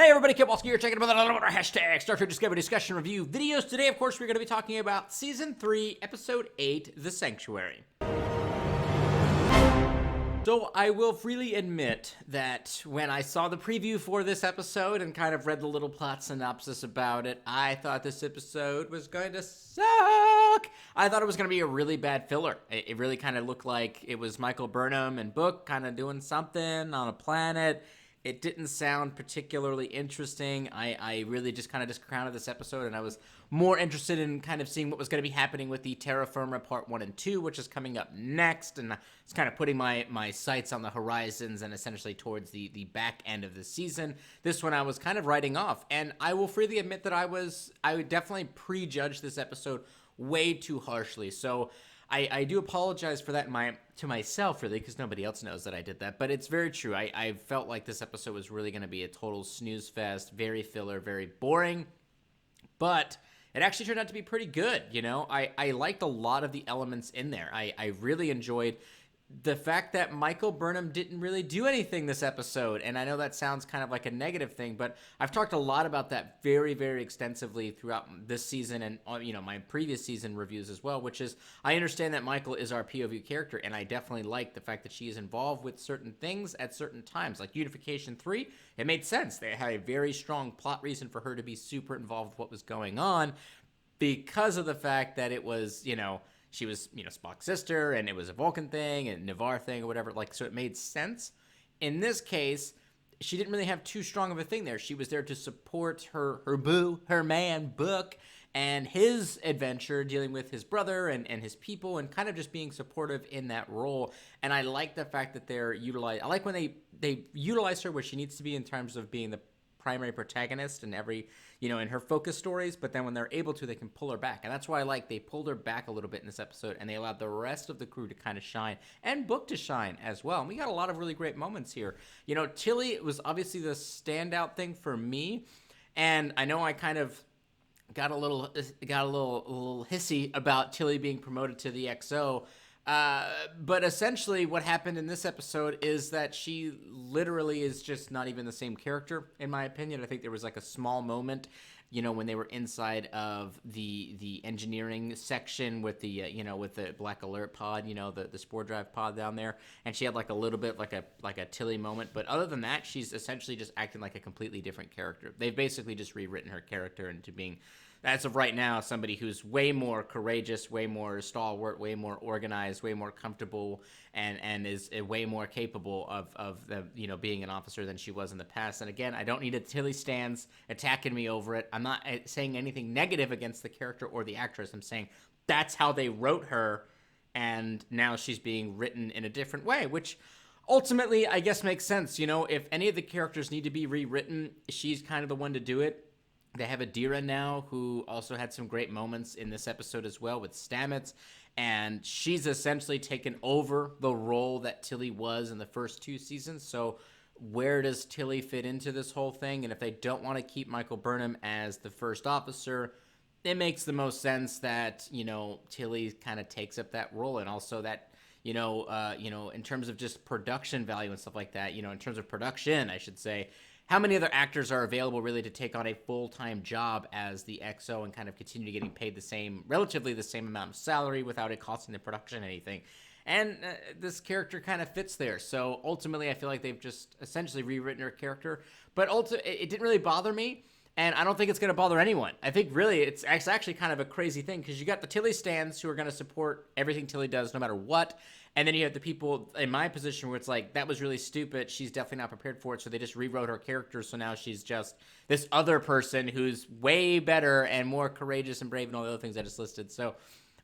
Hey everybody, Ketwolski here, checking out another hashtag Star Trek Discovery discussion review videos. Today, of course, we're going to be talking about Season 3, Episode 8, The Sanctuary. So I will freely admit that when I saw the preview for this episode and kind of read the little plot synopsis about it, I thought this episode was going to suck. I thought it was going to be a really bad filler. It really kind of looked like it was Michael Burnham and Book kind of doing something on a planet. It didn't sound particularly interesting. I really just kind of discounted this episode, and I was more interested in kind of seeing what was going to be happening with the Terra Firma Part 1 and 2, which is coming up next, and it's kind of putting my sights on the horizons and essentially towards the back end of the season. This one I was kind of writing off, and I will freely admit that I would definitely prejudge this episode way too harshly. So I do apologize for that to myself, really, because nobody else knows that I did that. But it's very true. I felt like this episode was really going to be a total snooze fest, very filler, very boring. But it actually turned out to be pretty good, you know? I liked a lot of the elements in there. I really enjoyed the fact that Michael Burnham didn't really do anything this episode. And I know that sounds kind of like a negative thing, but I've talked a lot about that very, very extensively throughout this season and, you know, my previous season reviews as well, which is I understand that Michael is our POV character, and I definitely like the fact that she is involved with certain things at certain times. Like Unification 3, it made sense. They had a very strong plot reason for her to be super involved with what was going on because of the fact that it was, you know, she was, you know, Spock's sister, and it was a Vulcan thing, and Navarre thing, or whatever. Like, so it made sense. In this case, she didn't really have too strong of a thing there. She was there to support her boo, her man, Book, and his adventure dealing with his brother and his people, and kind of just being supportive in that role. And I like the fact that they're utilized. I like when they utilize her where she needs to be in terms of being the primary protagonist in every, you know, in her focus stories, but then when they're able to, they can pull her back. And that's why I like they pulled her back a little bit in this episode, and they allowed the rest of the crew to kind of shine, and Book to shine as well. And we got a lot of really great moments here. You know, Tilly was obviously the standout thing for me, and I know I kind of got a little hissy about Tilly being promoted to the XO. But essentially what happened in this episode is that she literally is just not even the same character, in my opinion. I think there was like a small moment, you know, when they were inside of the engineering section with the, you know, with the Black Alert pod, you know, the spore drive pod down there. And she had like a little bit like a Tilly moment. But other than that, she's essentially just acting like a completely different character. They've basically just rewritten her character into being, as of right now, somebody who's way more courageous, way more stalwart, way more organized, way more comfortable, and is way more capable of the, you know, being an officer than she was in the past. And again, I don't need a Tilly stans attacking me over it. I'm not saying anything negative against the character or the actress. I'm saying that's how they wrote her, and now she's being written in a different way, which ultimately I guess makes sense. You know, if any of the characters need to be rewritten, she's kind of the one to do it. They have Adira now, who also had some great moments in this episode as well with Stamets, and she's essentially taken over the role that Tilly was in the first two seasons. So where does Tilly fit into this whole thing? And if they don't want to keep Michael Burnham as the first officer, it makes the most sense that, you know, Tilly kind of takes up that role, and also that, you know, in terms of just production value and stuff like that, you know, in terms of production, I should say, how many other actors are available really to take on a full-time job as the XO and kind of continue getting paid the same, relatively the same amount of salary without it costing the production anything? And this character kind of fits there. So ultimately, I feel like they've just essentially rewritten her character. But it didn't really bother me, and I don't think it's going to bother anyone. I think really it's actually kind of a crazy thing, because you got the Tilly stans who are going to support everything Tilly does no matter what. And then you have the people in my position where it's like, that was really stupid. She's definitely not prepared for it. So they just rewrote her character. So now she's just this other person who's way better and more courageous and brave and all the other things I just listed. So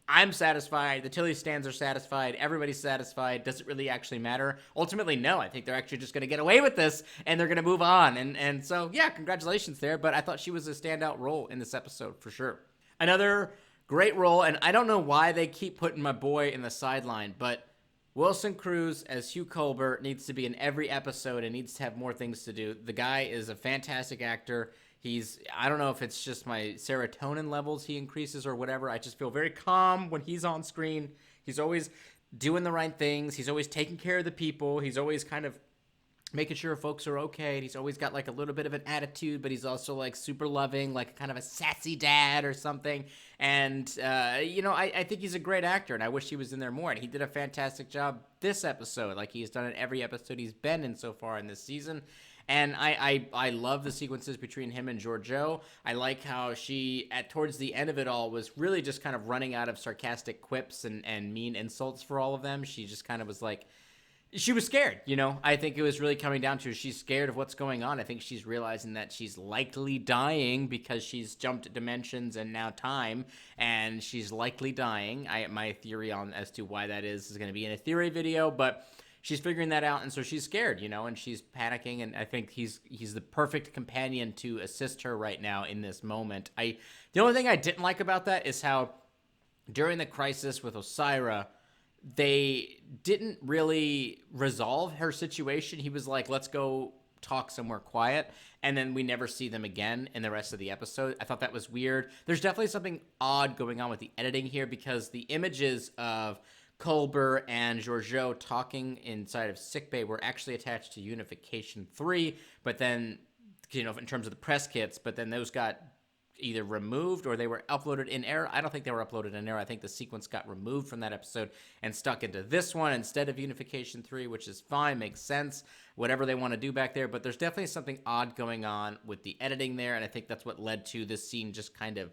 I'm satisfied. The Tilly stans are satisfied. Everybody's satisfied. Does it really actually matter? Ultimately, no. I think they're actually just going to get away with this, and they're going to move on. And so, yeah, congratulations there. But I thought she was a standout role in this episode for sure. Another great role, and I don't know why they keep putting my boy in the sideline, but Wilson Cruz as Hugh Culber needs to be in every episode and needs to have more things to do. The guy is a fantastic actor. I don't know if it's just my serotonin levels he increases or whatever. I just feel very calm when he's on screen. He's always doing the right things. He's always taking care of the people. He's always kind of making sure folks are okay. And he's always got like a little bit of an attitude, but he's also like super loving, like kind of a sassy dad or something. And, I think he's a great actor, and I wish he was in there more. And he did a fantastic job this episode, like he's done in every episode he's been in so far in this season. And I love the sequences between him and Georgiou. I like how she, towards the end of it all, was really just kind of running out of sarcastic quips and mean insults for all of them. She just kind of was like, she was scared, I think it was really coming down to she's scared of what's going on. I think she's realizing that she's likely dying because she's jumped dimensions and now time, and she's likely dying. My theory on as to why that is going to be in a theory video, but she's figuring that out, and so she's scared, and she's panicking, and I think he's the perfect companion to assist her right now in this moment. The only thing I didn't like about that is how during the crisis with Osira, they didn't really resolve her situation. He was like, let's go talk somewhere quiet, and then we never see them again in the rest of the episode. I thought that was weird. There's definitely something odd going on with the editing here, because the images of Culber and Georgiou talking inside of sickbay were actually attached to Unification 3, but then, in terms of the press kits, but then those got either removed or they were uploaded in error. I don't think they were uploaded in error. I think the sequence got removed from that episode and stuck into this one instead of Unification 3, which is fine, makes sense, whatever they want to do back there. But there's definitely something odd going on with the editing there, and I think that's what led to this scene just kind of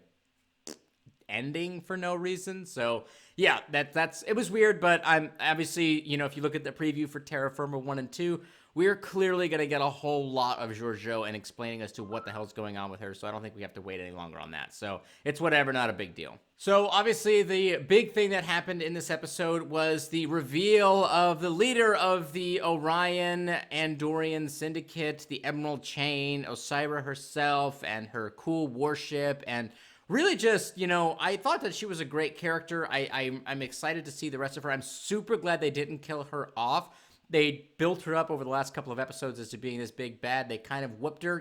ending for no reason. So yeah, that's it was weird, but I'm obviously, if you look at the preview for Terra Firma 1 and 2, we're clearly going to get a whole lot of Georgiou and explaining as to what the hell's going on with her, so I don't think we have to wait any longer on that. So it's whatever, not a big deal. So obviously the big thing that happened in this episode was the reveal of the leader of the Orion Andorian Syndicate, the Emerald Chain, Osira herself, and her cool warship, and really just, I thought that she was a great character. I'm excited to see the rest of her. I'm super glad they didn't kill her off. They built her up over the last couple of episodes as to being this big bad. They kind of whooped her,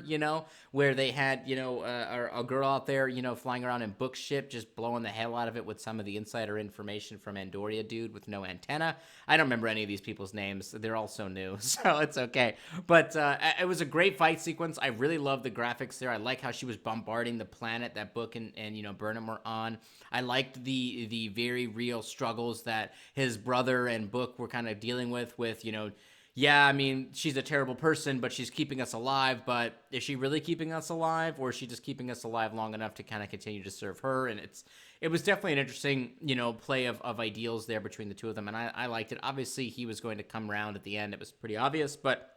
where they had, a girl out there, flying around in book ship, just blowing the hell out of it with some of the insider information from Andoria dude with no antenna. I don't remember any of these people's names. They're all so new, so it's okay. But it was a great fight sequence. I really love the graphics there. I like how she was bombarding the planet that Book and Burnham were on. I liked the very real struggles that his brother and Book were kind of dealing with, yeah, I mean, she's a terrible person, but she's keeping us alive. But is she really keeping us alive, or is she just keeping us alive long enough to kind of continue to serve her? And it was definitely an interesting, play of ideals there between the two of them, and I liked it. Obviously, he was going to come around at the end. It was pretty obvious, but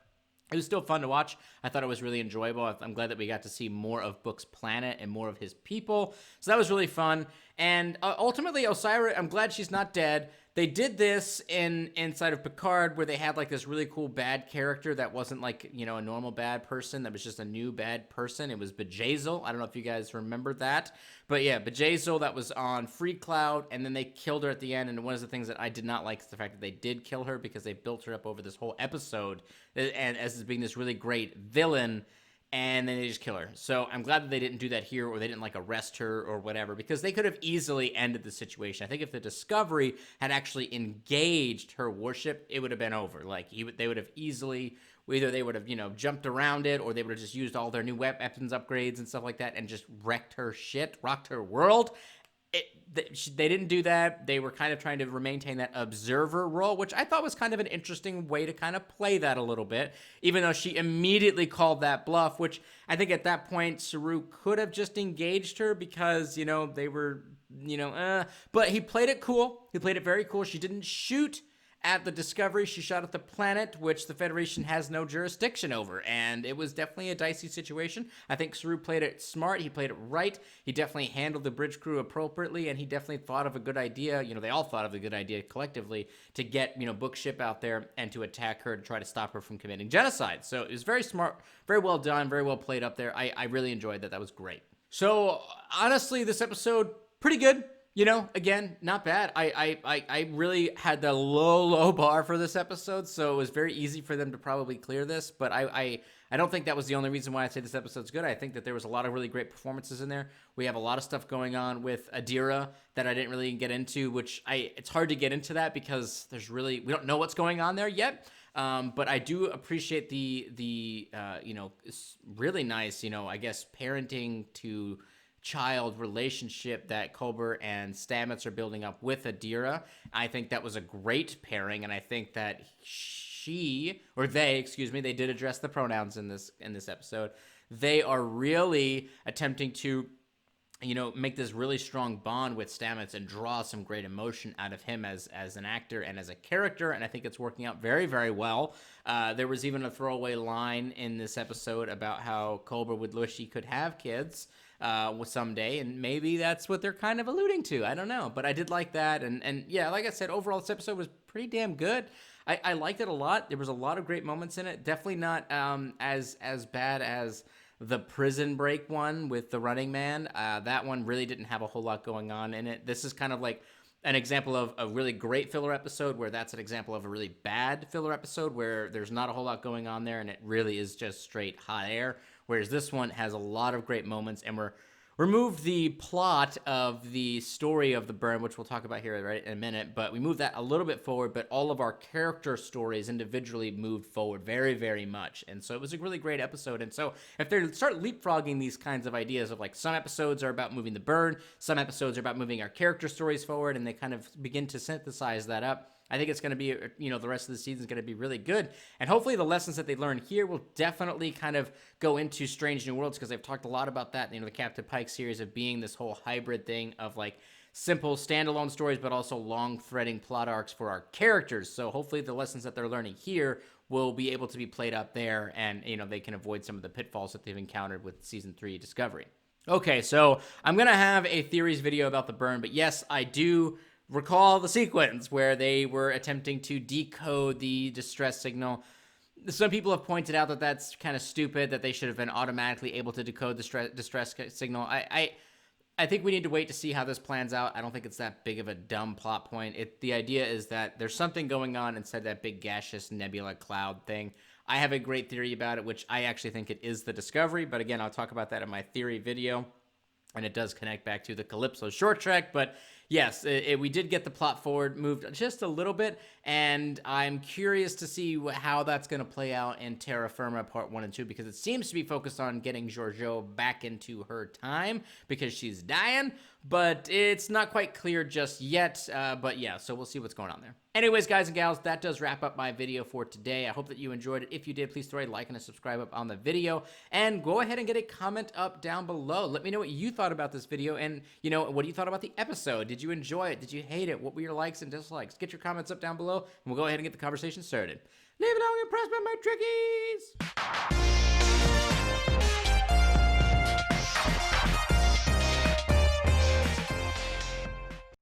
it was still fun to watch. I thought it was really enjoyable. I'm glad that we got to see more of Book's planet and more of his people. So that was really fun. And ultimately, Osira, I'm glad she's not dead. They did this inside of Picard, where they had like this really cool bad character that wasn't like, a normal bad person. That was just a new bad person. It was Bjayzl. I don't know if you guys remember that. But yeah, Bjayzl, that was on Free Cloud, and then they killed her at the end. And one of the things that I did not like is the fact that they did kill her, because they built her up over this whole episode and as being this really great villain, and then they just kill her. So I'm glad that they didn't do that here, or they didn't like arrest her or whatever, because they could have easily ended the situation. I think if the Discovery had actually engaged her warship, it would have been over. Like they would have easily, either they would have, jumped around it, or they would have just used all their new weapons upgrades and stuff like that and just wrecked her shit, rocked her world. They didn't do that. They were kind of trying to maintain that observer role, which I thought was kind of an interesting way to kind of play that a little bit, even though she immediately called that bluff, which I think at that point Saru could have just engaged her, because, they were, but he played it cool. He played it very cool. She didn't shoot at the Discovery. She shot at the planet, which the Federation has no jurisdiction over, and it was definitely a dicey situation. I think Saru played it smart. He played it right. He definitely handled the bridge crew appropriately, and he definitely thought of a good idea. They all thought of a good idea collectively to get, Book ship out there and to attack her, to try to stop her from committing genocide. So it was very smart, very well done, very well played up there. I really enjoyed that. That was great. So honestly, this episode, pretty good. Again, not bad. I really had the low bar for this episode, so it was very easy for them to probably clear this, but I don't think that was the only reason why I say this episode's good. I think that there was a lot of really great performances in there. We have a lot of stuff going on with Adira that I didn't really get into, which it's hard to get into that because we don't know what's going on there yet. But I do appreciate the really nice, I guess, parenting to child relationship that Culber and Stamets are building up with Adira. I think that was a great pairing, and I think that they did address the pronouns in this episode. They are really attempting to make this really strong bond with Stamets and draw some great emotion out of him as an actor and as a character, and I think it's working out very, very well. There was even a throwaway line in this episode about how Culber would wish he could have kids someday, and maybe that's what they're kind of alluding to. I don't know, but I did like that, and yeah, like I said, overall this episode was pretty damn good. I liked it a lot. There was a lot of great moments in it. Definitely not as bad as the prison break one with the Running Man. That one really didn't have a whole lot going on in it. This is kind of like an example of a really great filler episode, where that's an example of a really bad filler episode where there's not a whole lot going on there and it really is just straight hot air. Whereas this one has a lot of great moments, and we're removed the plot of the story of the burn, which we'll talk about here right in a minute, but we moved that a little bit forward, but all of our character stories individually moved forward very, very much. And so it was a really great episode. And so if they start leapfrogging these kinds of ideas of like some episodes are about moving the burn, some episodes are about moving our character stories forward, and they kind of begin to synthesize that up, I think it's going to be, the rest of the season is going to be really good. And hopefully the lessons that they learn here will definitely kind of go into Strange New Worlds, because they've talked a lot about that, the Captain Pike series of being this whole hybrid thing of like simple standalone stories, but also long threading plot arcs for our characters. So hopefully the lessons that they're learning here will be able to be played up there, and, they can avoid some of the pitfalls that they've encountered with Season 3 Discovery. Okay, so I'm going to have a theories video about the burn, but yes, I do recall the sequence where they were attempting to decode the distress signal. Some people have pointed out that that's kind of stupid, that they should have been automatically able to decode the distress signal. I think we need to wait to see how this plans out. I don't think it's that big of a dumb plot point. The idea is that there's something going on inside that big gaseous nebula cloud thing. I have a great theory about it, which I actually think it is the Discovery, but again, I'll talk about that in my theory video. And it does connect back to the Calypso short trek, but yes, we did get the plot forward moved just a little bit, and I'm curious to see how that's going to play out in Terra Firma Part 1 and 2, because it seems to be focused on getting Georgiou back into her time, because she's dying, but it's not quite clear just yet, but yeah, so we'll see what's going on there. Anyways, guys and gals, that does wrap up my video for today. I hope that you enjoyed it. If you did, please throw a like and a subscribe up on the video, and go ahead and get a comment up down below. Let me know what you thought about this video, and, what you thought about the episode. Did you enjoy it? Did you hate it? What were your likes and dislikes? Get your comments up down below, and we'll go ahead and get the conversation started. Leave it alone, impressed by my trickies!